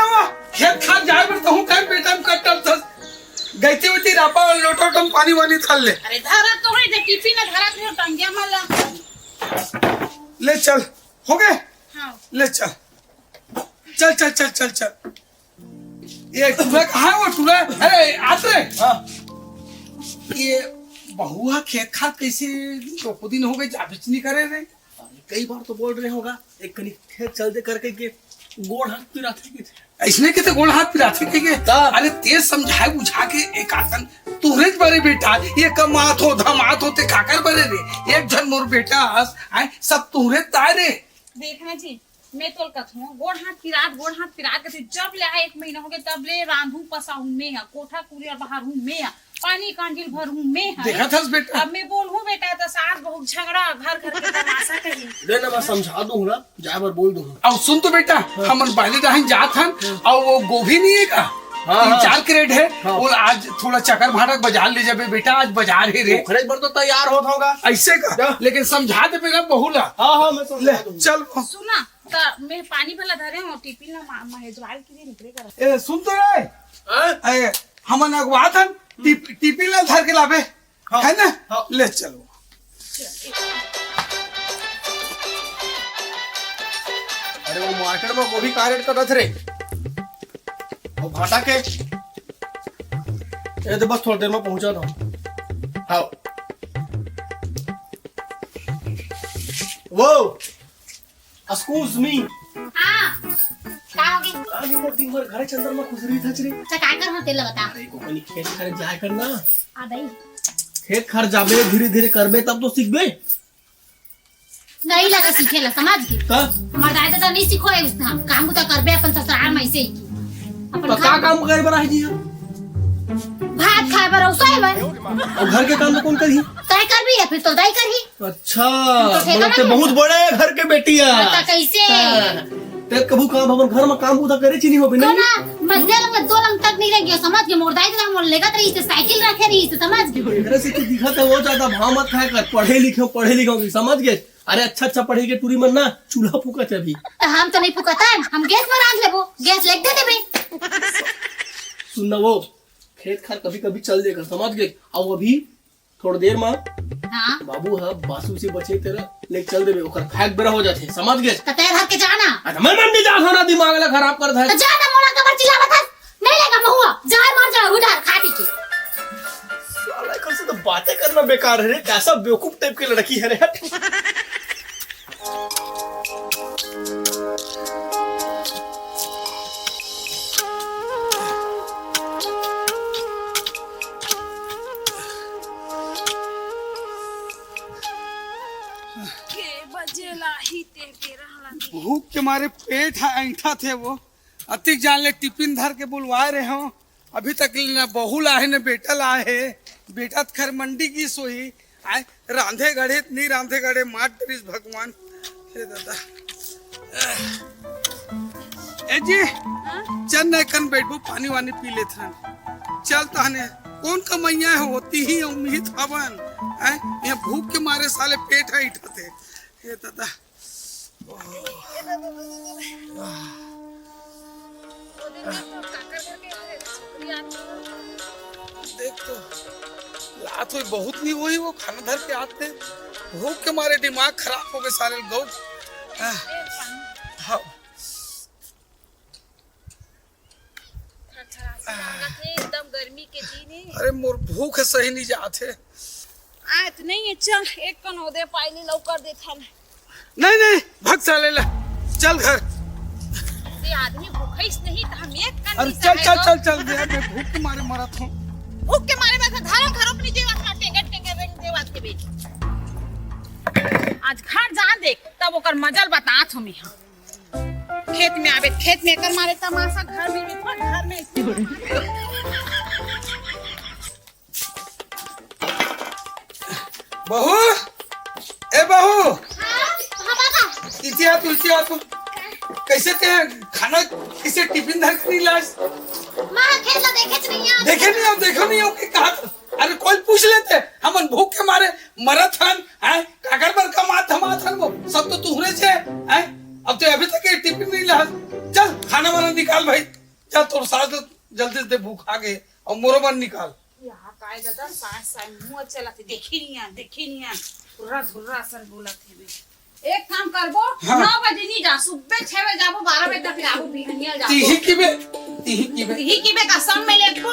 ना खेत खात जाए बर तो हूं कहीं बेटा में कटल था गईती होती रापा और लोटो टम पानी वानी थाल ले। अरे धारा तो है जे टिफिन ना धारा तो टंगिया माला ले चल हो गए। हां ले चल चल चल चल चल चल। ये टूरा कहाँ है वो टूरा? अरे आत रे। हाँ। ये बहुआ खेत खात कैसे दो दिन हो गए जाबिच नहीं करे रे। कई बार तो बोल रहे होगा एक कनी खेत चलते करके के गोड़ हाथ पिराते के थे। इसने के गोड़ हाथ पिराते के अरे तेज समझाए बुझा के एक आसन तुहरे बरे बेटा ये कमात हो धमात होते काकर बरे रे एक जन मोर बेटा हस आए सब तुहरे तारे देखना जी मैं तोल कथ हूं गोड़ हाथ पिरात के जब ले आए 1 महीना हो गया तब ले रांधू पसाऊ में है कोठा कुलिया बाहर हूं मैं पानी कांडिल भर हूं मैं है देखा था बेटा। अब मैं बोल हूं बेटा तो सास बहुत झगड़ा घर घर के तमाशा कही ले ना मैं समझा दूंगा जाए बार बोल दूंगा। अब सुन तो बेटा हमन बाली रही जात हन और वो गोभी नहीं है का 3-4 क्रेट है वो आज थोड़ा चक्कर भाटक बाजार ले जाबे बेटा आज बाजार है रे खरीद बार तो तैयार होता होगा ऐसे का लेकिन समझा दे बेटा बहुला। हाँ मैं समझा दूंगा। चल सुना तो मैं पानी भला धरे हूं टिफिन ना महेजवाल के लिए निकले कर ए सुन तो रे ए हमन अगवा था टिफिन ला धर के लाबे है ना ले चलो। अरे वो मार्केट में गोभी का रेट कटत रे वो भाटा के ये तो बस थोड़ी देर में पहुंचा था। हाँ वो एक्सक्यूज मी हां का होगी अभी वो दिन भर घर चंदर में खुश रही था रे तो का कर होते बता अरे को कनी खेत खर जाए करना आ भाई खेत खर जाबे धीरे धीरे करबे तब तो सीखबे नहीं लगा सीखेला समझ की का हमार दादा तो नहीं सिखो है हम काम तो करबे अपन ससुराल में से तो का काम करे बना है जी भात खाए बर औसै बर और घर के काम तो कौन करी तय कर भी है फिर तो दाई करही अच्छा मतलब ते बहुत बड़े घर के बेटिया तो कैसे ते कबू काम अपन घर में काम उदा करे चीनी हो बिना ना मध्य लंग 2 लंग तक नहीं रह गया समझ के मोर दाई तो हम लेगा रही से साइकिल रखे रही से समझ के एकरे से तो दिखत है वो ज्यादा भाव मत खाए कर पढ़े लिखो समझ गए। अरे अच्छा पढ़े के टूरी मन ना चूल्हा फूकत है अभी हम तो नहीं फुकता हम गैस में रांध लेबो गैस लेक दे देबे सुनना वो खेत खार कभी कभी चल देगा समझ गए। अब अभी थोड़ी देर में हां बाबू है बासु से बचे तेरा लेक चल देबे ओकर फैक बेरा हो जाथे समझ गए। तो तय घर के जाना अच्छा मैं मन नहीं जा खाना दिमाग ला खराब कर था तो जाना मोला कबर चिल्लावत है नहीं लगा महुआ जाए मार जा उधार खा पी के साला कल से तो बातें करना बेकार है रे कैसा बेवकूफ टाइप की लड़की है रे हट। भूख के मारे पेट ऐठा थे वो अतिक जान ले टिफिन धर के बुलवाए रहे हो अभी तक न बहू लाए न बेटा लाए है बेटा खर मंडी की सोई आए रांधे गढ़े नहीं रांधे गढ़े मार दरिस भगवान हे दादा। ए जी चल न कन बैठो पानी वानी पी ले था चल तहने कौन कमैया है होती ही उम्मीद हवन है ये भूख के मारे साले पेट ऐठा थे हे दादा। देख तो लात हुई बहुत नहीं हुई वो खाना धर के आते भूख के मारे दिमाग खराब हो गए सारे गौ। हाँ एकदम गर्मी के दिन है अरे मोर भूख है सही नहीं जाते आत नहीं है चल एक कन हो दे पानी लौकर दे था नहीं भग साले ला चल घर ये आदमी भूखइस नहीं तो हम एक कन अरे चल मैं भूख के मारे मरत हूँ भूख के मारे मैं धारा घरों अपनी जेवा खाते गट्टे रेंग देवात के बेच आज घर जा देख तब ओकर मजल बतात हमी खेत में आवे खेत में कर मारे तमाशा घर में भी घर में बहू ए बहू हां बाबा इतिया तो कैसे ते खाना किसे टिफिन धर के नहीं लाज मां खेला देखो नहीं हो कि कहा अरे कोई पूछ लेते हमन भूख के मारे मरत हन हैं काकर पर कमात हम वो सब तो तुहरे छे हैं अब तो अभी तक टिफिन नहीं लाज चल खा खाना वाना निकाल भाई, जा तोर सास जल्दी से भूख आ गए और मोरो मन निकाल। यहाँ काय दादा सास सास मुंह चला थे, देखी नहीं आ धुर्रा धुर्रा सर बोला थे। एक काम करबो, हाँ। 9 बजे नहीं जा, सुबह 6 बजे जाबो, 12 बजे तक आबो, बिहनिया जाबो। तीही की बे यही की बे कसम में लेको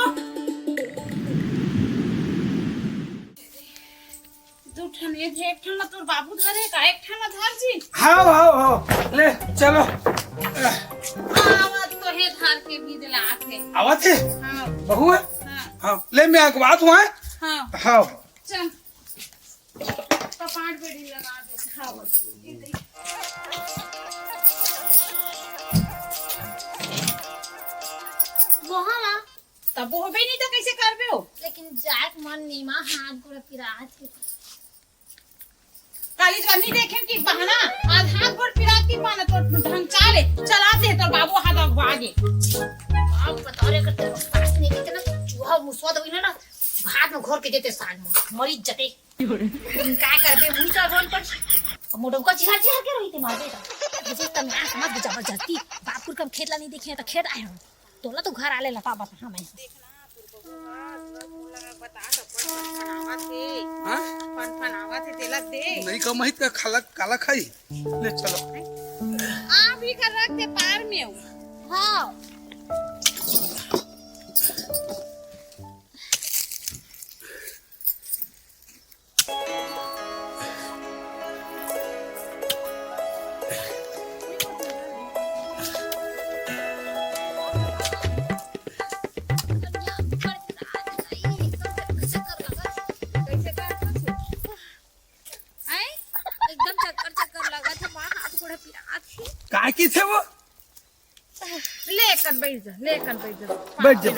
दो ठन एक ठन ला तोर बाबू धरे का, एक ठन ला धर जी। हाँ ले चलो। आवत तो हे धर के भी दिला आथे। आवत है हाँ बहू है। हाँ हाँ ले मैं अखबार हुआ है। हाँ हाँ चल कपाट बेड़ी लगा दे। हाँ बोहाला तब वो भी नहीं तो कैसे करबे हो। लेकिन जाक मन नीमा हाथ गोड़ पिरात के काली जवानी देखे कि बहाना आज हाथ गोड़ पिरात की माना तो ढंग चाले चलाते तो बाबू हाथ आगे। आप बता रहे करते सास नहीं देते ना, चूहा मुसवा दो ना भात में घोर के देते साग में मरी जते का करबे मुई का रोन पर मोडम का चिहार चिहार के रही थे मार बेटा। मुझे तब मैं समझ के जबरदस्ती बापुर कम खेतला नहीं देखे तो खेत आए हम तोला तो घर आले लता बता हमें बता फनफनावा थे हाँ? फनफनावा थे तेला दे नहीं कमाई का खाला काला खाई। ले चलो आ भी कर रख दे पार में हो। हां कैसे कर आई एकदम चक्कर चक्कर लगा था मां हाथ गोड़ पिरात थी। काय की थे वो। लेकर बैठ जा बैठ जा।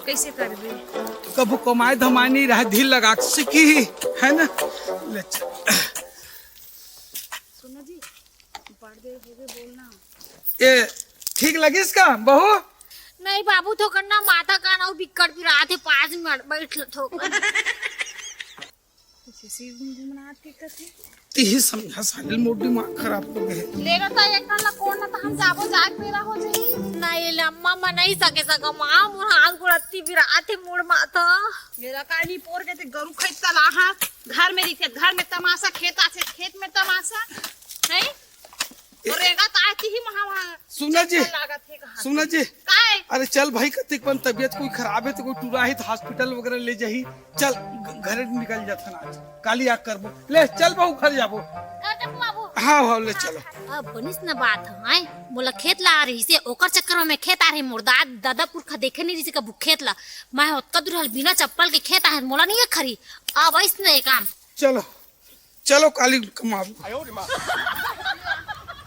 कैसे करबे कबू कमाए धमानी रहा ढील लगा सीखी है ना। ले चल। सुनो जी पर्दे होगे बोलना। ये ठीक लगी इसका बहू। नहीं बाबू तो करना माथा का ना बिकट पिरात है 5 मिनट बैठ थो सिर घुमघुमनाहट के कथे तीही समझा सालिल मोर दिमाग खराब हो गए। लेना तो एक ला कोन ना तो हम जाबो जाग मेरा हो जाई। नहीं लम्मा मैं नहीं सके सका मां मोर हाथ गोड़ती पिरात है मुड़ माथा। मेरा कानी पोर के ते गरु खैता लाहा घर में दिखे, घर में तमाशा, खेत आसे खेत में तमाशा है और रेगा तो आती ही वहां सुना जी लागत है कहां सुना जी। काय अरे चल भाई कतिक पन तबियत कोई खराब है तो कोई टूरा है तो हॉस्पिटल वगैरह ले जाही। चल घरे निकल जाता ना आज काली आग करबो। ले चल बहू घर जाबो। बाबू हाँ ले चलो। अब बनिस न बात है बोला खेत ला आ रही से ओकर चक्कर में खेत आ रही मुर्दा दादा पुरखा देखे नहीं रही से कबू खेत ला मैं ओतका दुरहल बिना चप्पल के खेत आ मोला नहीं खरी अब इस नहीं काम चलो चलो काली कमाबो।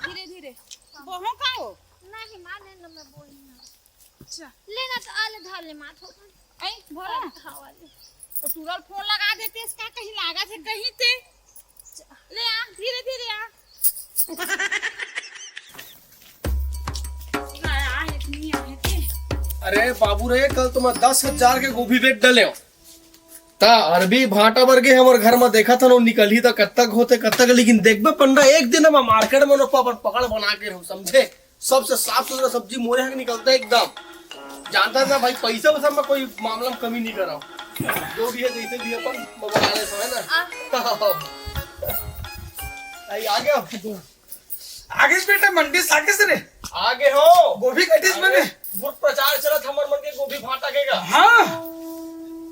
धीरे धीरे बहो का हो नहीं माने न मैं बोली ना अच्छा लेना तो आले धाले माथ हो आई भोला हवाले तो तुरल फोन लगा देते इसका कहीं लागा थे कहीं ते ले आ धीरे धीरे आ आ इतनी आ है अरे बाबू रे कल तुम 10,000 के गोभी बेच डले हो ता अरबी भाटा वर्गे हमर घर में देखा था नो निकली तो कत्तक होते कत्तक लेकिन देखबे पंडा एक दिन मैं मार्केट में नो पापड़ पकड़ बना के रहूं समझे सबसे साफ सुथरा सब्जी मोरे यहाँ निकलता है एकदम जानता ना भाई पैसा वैसा में कोई मामला में कमी नहीं कर रहा हूँ जो भी है जैसे भी है पर बनाने से है ना आई आ गया आगे से बेटा मंडी से आगे से रे आगे हो गोभी कटिस बने गुट प्रचार चलत हमर मन के गोभी भाटा केगा हाँ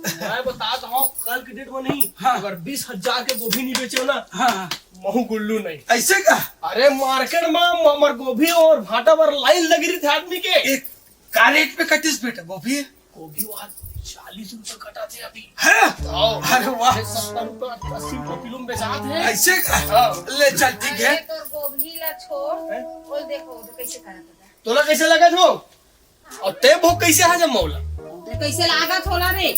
मैं बता तो हूँ कल की डेट में नहीं हाँ। अगर 20,000 के गोभी नहीं बेचे हो ना हाँ महू गुल्लू नहीं ऐसे का अरे मार्केट में मर गोभी और भाटा पर लाइन लगी रही थी आदमी के एक का रेट पे कटिस बेटा गोभी गोभी वहाँ 40 रुपए कटा थे अभी है। आओ। अरे वाह 70 रुपए 80 रुपए किलो में बेचात है ऐसे का ले चल ठीक है। तो गोभी ला छोड़ बोल देखो तो कैसे करत तोला कैसे लगा थो और ते भोग कैसे है जब मौला है कैसे लागत होला रे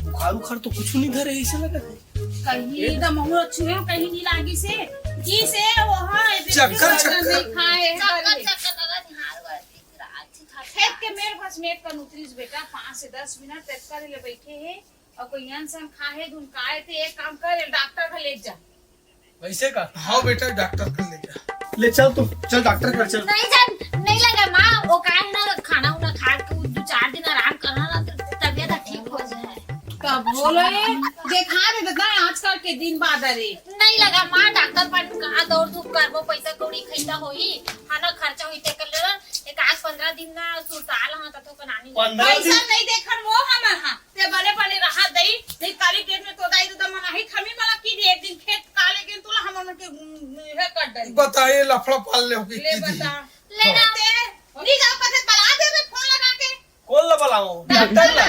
बुखार उखार तो कुछ नहीं धरे ऐसे लगा थे कहीं दम हो छुए कहीं नहीं लागी से की से वो हां चक्कर चक्कर। नहीं खाए चक्कर चक्कर लगा निहार गई पिरात थी खा खेत के मेरे पास मेट का उतरीस बेटा 5 से 10 मिनट तक कर ले बैठे हैं और कोई इंसान खाए धुन खाए थे एक काम कर डॉक्टर का ले जा वैसे का हाँ बेटा डॉक्टर कर ले जा। ले चल तू चल डॉक्टर कर चल नहीं जान नहीं लगा बोलो देखा दे दादा आजकल के दिन बाद अरे नहीं लगा माँ डॉक्टर पास कहाँ दौड़ धूप करबो पैसा कौड़ी खैता होई खाना खर्चा होई ते कर ले एक आज 15 दिन ना सुरताल हां त तो कनानी 15 पैसा दिन नहीं देखन वो हमर हां ते बने बने रहा दई नहीं काली गेट में तो दाई तो मना ही खमी मला की दे एक दिन खेत काले गेट तोला हमन के हे कर दई बताइए लफड़ा पाल ले होगी ले बता लेना नहीं जा पाते बता दे रे फोन लगा के कौन ला बुलाऊं डॉक्टर ला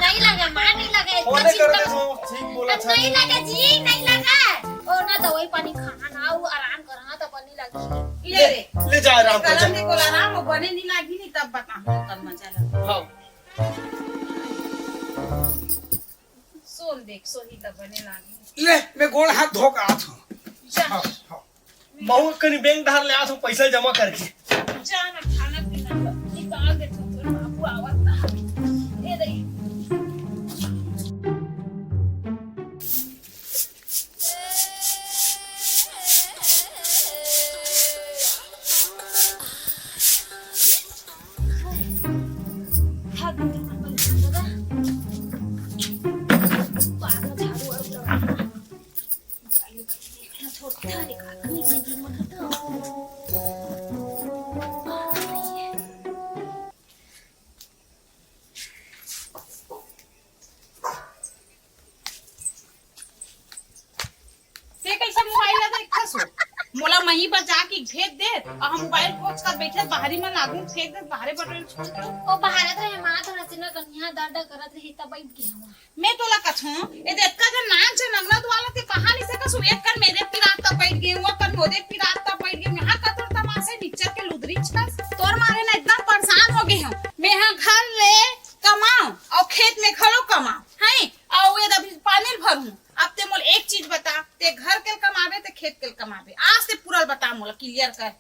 नहीं लगा माँ नहीं लगा इतना फोन कर दे चिंता तो ठीक बोला था नहीं लगा जी नहीं लगा ओ ना दवाई पानी खाना ना वो आराम करना तब नहीं लगी ले रे ले जा आराम कर कलम देखो आराम बने नहीं लागी नहीं तब बता कर मजा लगा हां सोन देख सोही तब बने लागी ले मैं गोड़ हाथ धो के आत हूँ जा हाँ, हाँ। बहु कनी बैंक धार ले आथो पैसा जमा करके जा ना खाना पीना निकाल दे तो बाबू आवत ए दई ते कैसा मोबाइल है देख खसो मोला मही पर जाके भेज दे और हम मोबाइल खोज कर बैठे बाहरी में लागू फेंक दे बाहरे बटन छोड़ दे ओ भारत रहे माँ थोड़ा सी ना कन्या दर्द करत रही तब बैठ गया हुआ मैं तोला कथूं ए देखका जन नाम से नगनद वाला ते कहानी से कसु एक कर मेरे पिरात तक बैठ गए वो कर मोदे पिरात तक बैठ गए मैं कतुर तमाशे नीचे के लुदरी छस तोर मारे ना इतना परेशान हो गए हम मैं हां घर ले कमाऊं और खेत में खड़ो कमाऊं हैं और ये अभी पानी भरूं अब ते मोल एक चीज बता ते घर के कमावे ते खेत के कमावे आज से पूरा बता मोल क्लियर कर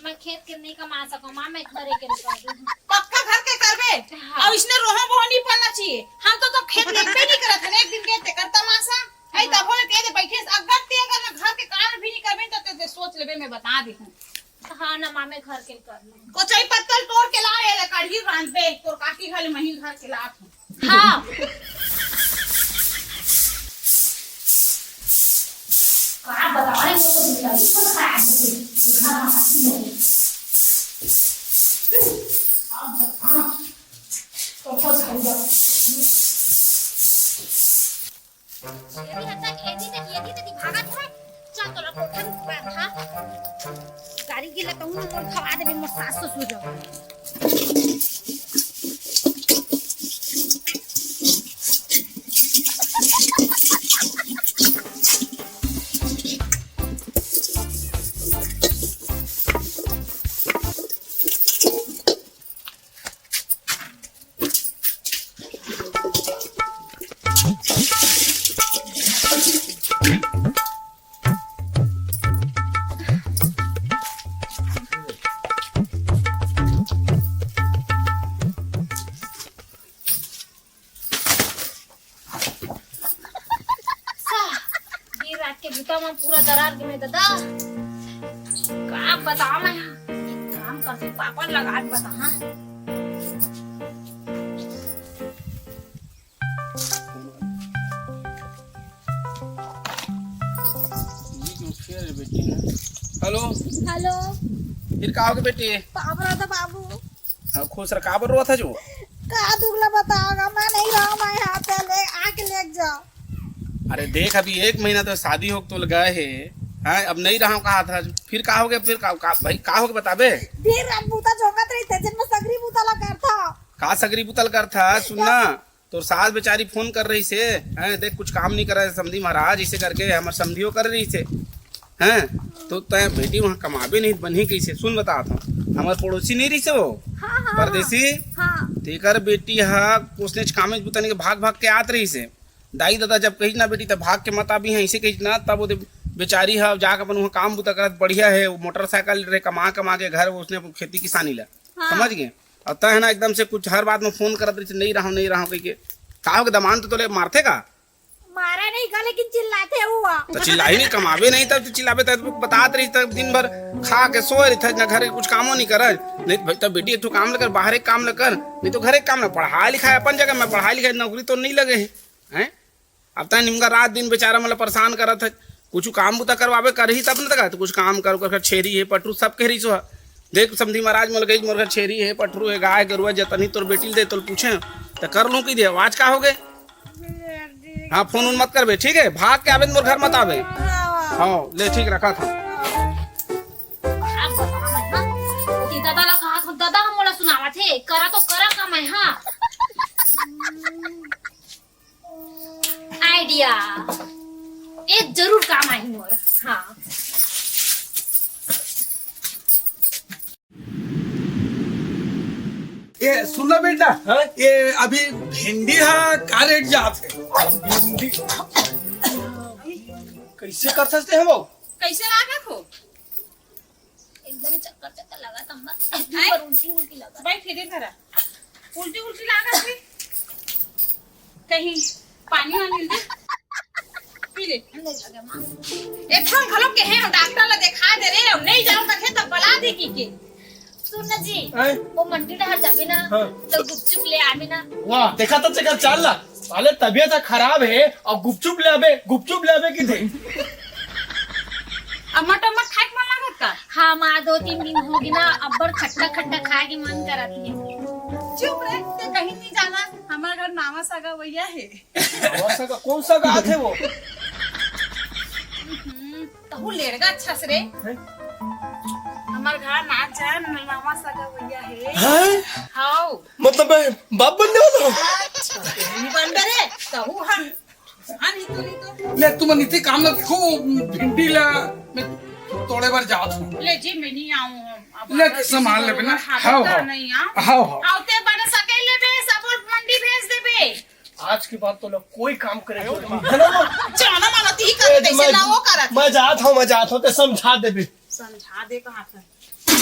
मैं खेत के नहीं कमा सकूं माँ मैं घरे के निकाल दूं पक्का घर के करवे हाँ। और इसने रोहा बोहा नहीं पड़ना चाहिए हम तो खेत लेके नहीं करत है एक दिन के ते कर तमाशा है तब होले ते बैठे अगर ते अगर घर के काम भी नहीं करबे तो ते सोच लेबे मैं बता दी हूं हाँ ना माँ मैं घर के कर लूं कोचई पत्तल तोड़ के ला ले कढ़ी बांध पे तोर काकी खाली मही घर के लात हूं हाँ क्या बता रहे हो तो निकल तो खराब हो गई गाड़ी के लगता हूँ ना मोर खवा देबे मोर सास ससुर के भूता में पूरा दरार के में दादा का बता मैं एक काम करते पापड़ लगा बता हाँ हेलो हेलो फिर का होगे बेटी पाप रहा था बाबू हाँ, खुश रहा का रो था जो का दुगला बताओगा मैं नहीं रहा मैं यहाँ पे ले आके ले जाओ अरे देख अभी 1 महीना तो शादी हो तो गए है हाँ अब नहीं रहा कहा था फिर का हो गया फिर का भाई का हो गया बताबे फिर अब बूता जोगत रही थे जिनमें सगरी बूता लगा था का सगरी बुतल कर था सुनना तो सास बेचारी फोन कर रही से हैं देख कुछ काम नहीं कर रहे समधी महाराज इसे करके हमारे समधियो कर रही से हैं तो तय बेटी वहाँ कमाबे नहीं बनी कैसे सुन बता था हमारे पड़ोसी नहीं रही से वो हाँ हाँ परदेसी हाँ तेकर बेटी हा उसने कामेज बुतने के भाग भाग के आत रही से दाई दादा जब कही ना बेटी तब भाग के मत अभी है ऐसे कही ना तब वो बेचारी है जाकर अपन वहाँ काम बुता करत बढ़िया है वो मोटरसाइकिल रे कमा के घर उसने खेती किसानी ला हाँ। समझ गए और तय ना एकदम से कुछ हर बात में फोन करत रही नहीं रहा कही के का हो दमान तो तोले मारते का मारा नहीं का लेकिन चिल्लाते हुआ तो चिल्लाई नहीं कमावे नहीं तब तो चिल्लावे तब बतात रही तब दिन भर खा के सो रही था ना घर के कुछ कामों नहीं करे नहीं भाई तब बेटी एक काम लेकर बाहर एक काम लेकर नहीं तो घर एक काम ना पढ़ाई लिखाई अपन जगह में पढ़ाई लिखाई नौकरी तो नहीं लगे है हैं अब तक निमका रात दिन बेचारा मतलब परेशान करत है कुछ काम बुता करवावे कर ही तब न तक तो कुछ काम कर छेरी है पटरू सब कह रही सो देख समझी महाराज मोल गई मोर घर छेरी है पटरू है गाय गरुआ जतनी तोर बेटी दे तो पूछे तो कर लूँ की दे आवाज का हो गए। हाँ फोन उन मत करबे ठीक है भाग के आवे मोर घर मत आवे। हाँ ले ठीक रखा था दादा ला कहा था दादा हम मोला सुनावा थे करा तो करा का मैं हाँ आइडिया एक जरूर काम आई मोर। हाँ ये सुनो बेटा हाँ? ये अभी भिंडी है का रेट जात है? भिंडी कैसे कर सकते हैं वो कैसे लागत हो एकदम चक्कर चक्कर लगा तम्बा हैं? पर उल्टी उल्टी लगा बैठ इधर जरा उल्टी उल्टी लागत है कहीं पानी वानी दे पी ले अंदर लगा मां एक हम घलो के हैं डॉक्टर ला दिखा दे रे नहीं जाओ तक तब बला दे की सुन ना जी हैं? वो मंडी डहर जाबे ना हाँ। तो गुपचुप ले आवे ना। वाह देखा तो चक्कर चाल ला साले तबीयत खराब है और गुपचुप ले आवे की थे अमट अमट खाए मन लागत का हाँ माँ 2-3 दिन होगी ना अब्बर खट्टा खट्टा खाए की मन करत है। चुप रह ते कहीं नहीं जाना हमारे घर नावा सगा भैया है कौन सा गात है वो तहु लेड़गा अच्छा से रे हमारे घर नाच जाए नावा सगा भैया है हैं? हाउ मतलब मैं बाप बनने वाला हूँ नहीं बन रे तहु हम नहीं तो ले तुम नीति काम न देखो भिंडी ला मैं तोड़े बार जात हूँ ले जी मैं नहीं आऊं ले संभाल ले बिना हाओ हाओ नहीं आऊं हाओ हाओ आवते बन सके ले बे सब मंडी भेज देबे आज के बाद तो लोग कोई काम करे जाना मानती ही कर कैसे ना वो करत मैं जात हूँ तो समझा दे बे समझा दे कहां था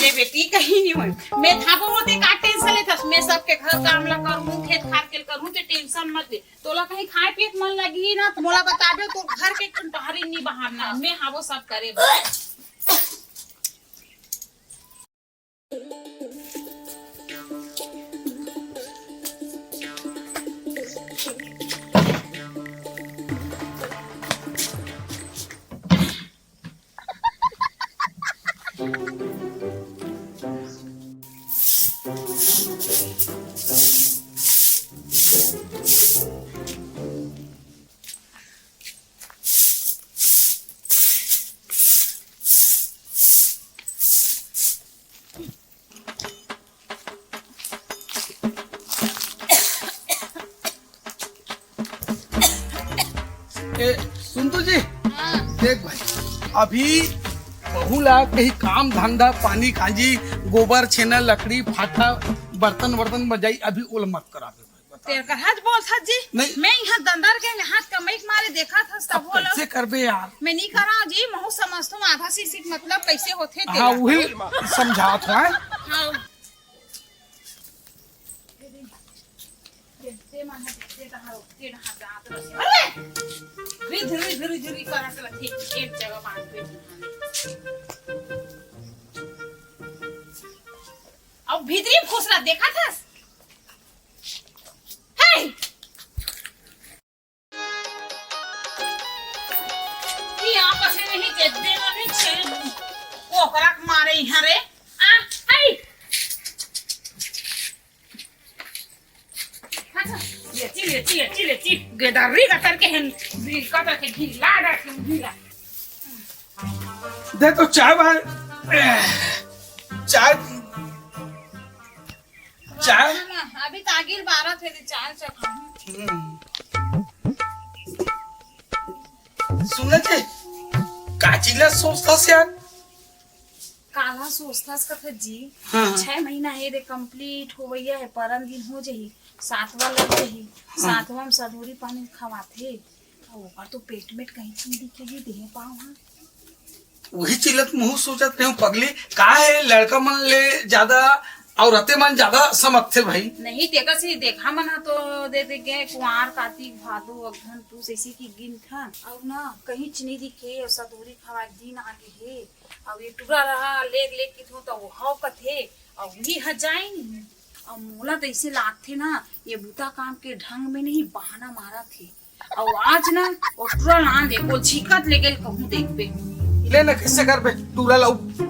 ले बेटी कहीं नहीं होई मैं था बोलते का टेंशन ले था मैं सबके घर काम ला करूं खेत खार के करूं ते टेंशन मत ले तोला कहीं खाए पिए के मन लगी ना तो मोला बताबे तो घर के टहरी नहीं बहारना मैं हावो सब करे सुन तो जी देख भाई अभी बहू ला कहीं काम धंधा पानी काजी गोबर छेना लकड़ी फाटा बर्तन वर्तन बजाई अभी ओल मत करा दे तेरे का हाथ बोल था जी नहीं। मैं यहाँ दंदर के हाथ कमाई के मारे देखा था सब अब बोला कैसे करबे यार। मैं नहीं करा जी महू समझता हूँ आधा सी सीख मतलब कैसे होते हाँ वही समझात है हाँ एक जगह बांध पे अब भीतरी घुसला देखा था आपस में नहीं देना नहीं छेड़ ओकरा मारे यहाँ रे आ हाय चिले गेदारी का करके हैं का करके ढीला रख ढीला दे तो चाय भाई चाय चाय अभी तागिर 12 थे 4 चखा सुने थे काचिला सोचता से यार काला सोचता का जी हाँ। 6 महीना है रे कंप्लीट हो गया है परम दिन हो जाही 7वां लग जाही 7वां में सधोरी पानी खवाथे ओकर तो पेट में कहीं चीज दिखेगी देह पाँव हाँ वही चिल्लत मुँह सोचत रहे पगली का है लड़का मन ले ज्यादा और रते मन ज्यादा समझते भाई नहीं देखा से देखा मना तो दे दे गए कुंवार कार्तिक भादो अघन पूस ऐसी की गिन था और ना कहीं चनी दिखे और सधोरी खवा दिन आगे है और ये टूरा रहा लेग लेग की तो वो हाव का थे और वही हजाई नहीं और मोला तो ऐसे लाग थे ना ये बूता काम के ढंग में नहीं बहाना मारा थे और आज ना ओटरा ना देखो झिकत ले गेल कहूं देखबे ले ना कैसे करबे टूरा ला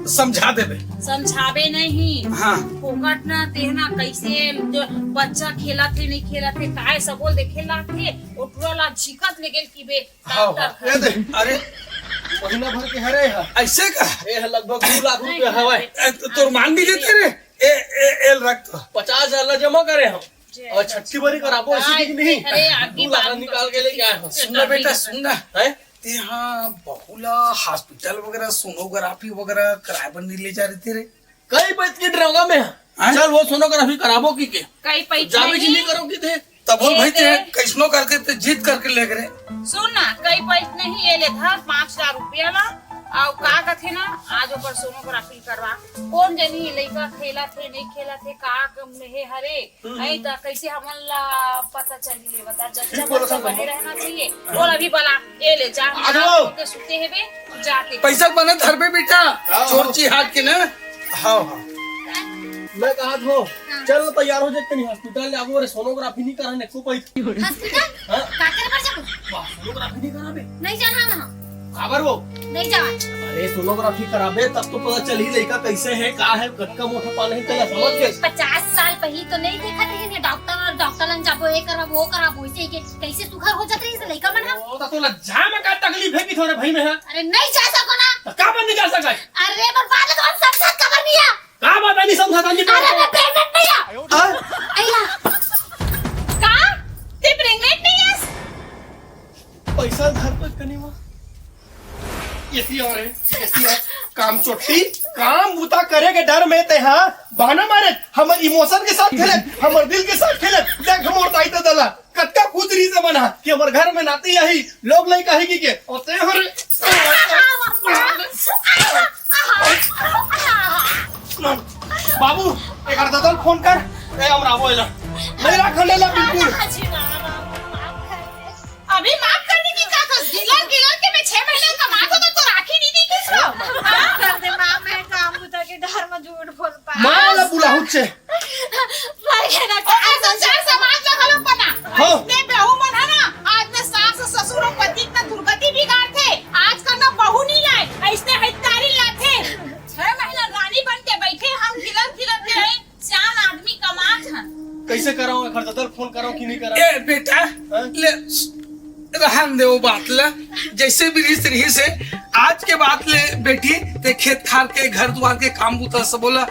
समझा देबे। समझावे नहीं हाँ फोकट ना तेना कैसे बच्चा खेला थे नहीं खेला थे काय सबोल देखेला थे ओटरा ला झिकत ले गेल की बे हाँ डॉक्टर ये दे अरे महीना भर के हरे है ऐसे का ये है लगभग 2 लाख रुपए हवाए तोर मान भी देते रे एल रख 50,000 जमा करे हम और छठी बारी कराबो ऐसे कि नहीं अरे आगे 2 लाख निकाल के लेके आए हम। सुनना बेटा सुनना हैं? ते यहाँ बहुला हॉस्पिटल वगैरह सोनोग्राफी वगैरह कराए बंदी ले जा रहे थे रे। कई पैसे की ड्रामा में है। हैं? चल वो सोनोग्राफी कराबो की के कई पैसे जावे जी नहीं नहीं करोगी थे तब बोल भाई ते ये कैसनो करके ते जीत करके ले गए। सुन ना कई पैसे नहीं ये ले धर 5,000 रुपया ला और का कथे ना आज ओकर सोनोग्राफी करवा कौन जनी लइका खेला थे नहीं खेला थे का हे हरे नहीं तो कैसे हमन ला पता चली ले बता जब बच्चा बने रहना चाहिए बोल अभी बला ये ले जा आजो। के सुते हेबे जाके पैसा बने धर पे बेटा चोरची हाथ के ना। हाँ हाँ मैं कहा था चल तैयार हो जाते नहीं हॉस्पिटल ले आबो रे सोनोग्राफी नहीं कराने को पैसे हॉस्पिटल हाँ? का करे पर जाबो सोनोग्राफी नहीं कराबे नहीं जाना वहाँ खबर वो नहीं जावा अरे सोनोग्राफी कराबे तब तो पता चल ही लड़का कैसे है का है कटका मोटा पानी चला समझ के 50 साल पहले तो नहीं देखा थे कि डॉक्टर लन जाबो ये करा वो करा वैसे के कैसे सुखर हो जाते इस लड़का मन हम ओ तो लज्जा में का तकलीफ है कि थोड़े भाई में है अरे नहीं जा सको ना तो का बन नहीं जा सका अरे बर्बाद तो सब साथ खबर नहीं है का बात नहीं समझा नहीं अरे मैं प्रेग्नेंट नहीं है अइला का ते प्रेग्नेंट नहीं है पैसा घर पर कनी वो ऐसी और है ऐसी और काम चोटी काम बुता करे के डर में ते हां बहाना मारे हमर इमोशन के साथ खेले हमर दिल के साथ खेले देख हमर ताई तो दला कटका कुदरी से बना कि हमर घर में नाती यही लोग नहीं कहेगी के और ते हर बाबू एक अर्धदल फोन कर ए हमरा बोला मेरा खंडेला बिल्कुल अभी माफ करने की क्या था गिलर के मैं 6 महीने कमाता तो राखी नहीं दी किसको कर दे मां मैं काम बुता के डर में झूठ बोल पा माला बुलाहु छे भाई ना और संसार समाज में हलो पना हाँ। इतने बहू मन है ना आज में सास ससुर और पति का दुर्गति बिगाड़ थे आज का ना बहू नहीं लाए ऐसने हितकारी लाथे 6 महीना रानी बन के बैठे हम गिलर के रहे सियान आदमी कमात हैं कैसे कराऊं एक अर्धदल फोन कराऊं कि नहीं कराऊं ए बेटा ले रहन दे वो बात ला जैसे भी रिस रही से आज के बात ले बेटी ते खेत खार के घर द्वार के काम बुता सब बोला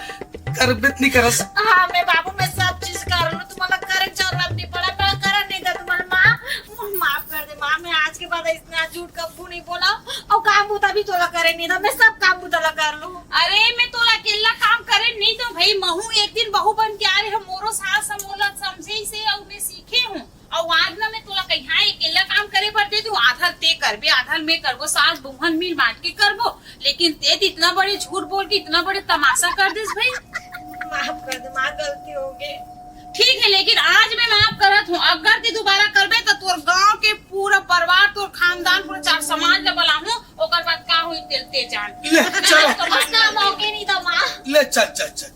कर बित नहीं करस। हाँ मैं बाबू मैं सब चीज कर लूं तुम्हारा करे जरूरत नहीं पड़ा मैं करा नहीं था तुम्हारा माँ माफ कर दे माँ मैं आज के बाद इतना झूठ कबू नहीं बोला और काम बुता भी तोला करे नहीं था मैं सब काम बुता कर लूं अरे मैं तोला अकेला काम करे नहीं तो भाई महू एक दिन बहू बन के आ रहे हम मोरो सास समोला समझे से और मैं सीखे हूँ और आज ना मैं तोला कहीं अकेला काम करे पर दे तू आधा ते करबे आधा मैं करबो सास बहुन मिल बांट के करबो लेकिन ते इतना बड़े झूठ बोल के इतना बड़े तमाशा कर दिस भाई माफ कर दे माँ गलती हो गई ठीक है लेकिन आज मैं माफ करत हूँ अगर ते दोबारा करबे तो तोर गांव के पूरा परिवार तोर खानदान पूरा चार समाज ले बुलाऊं ओकर बाद का होई तेल ते जान ले चलो तो मस्त मौके नहीं दो माँ ले चल चल चल